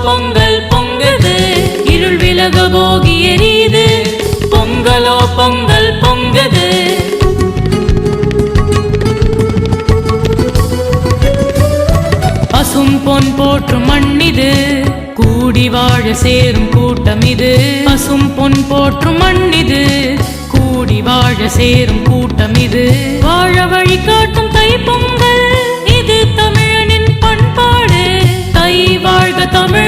பொங்கல் பொங்குது, இருள் விலக போகி எரியுது, பொங்கலோ பொங்கல் பொங்குது. பசும் பொன் போற்றும் மண்ணிது, கூடி வாழ சேரும் கூட்டம் இது. பசும் பொன் போற்றும் மண்ணிது, கூடி வாழ சேரும் கூட்டம் இது. வாழ வழி காட்டும் தை பொங்கல், இது தமிழனின் பண்பாடு. தை வாழ்க தமிழ்.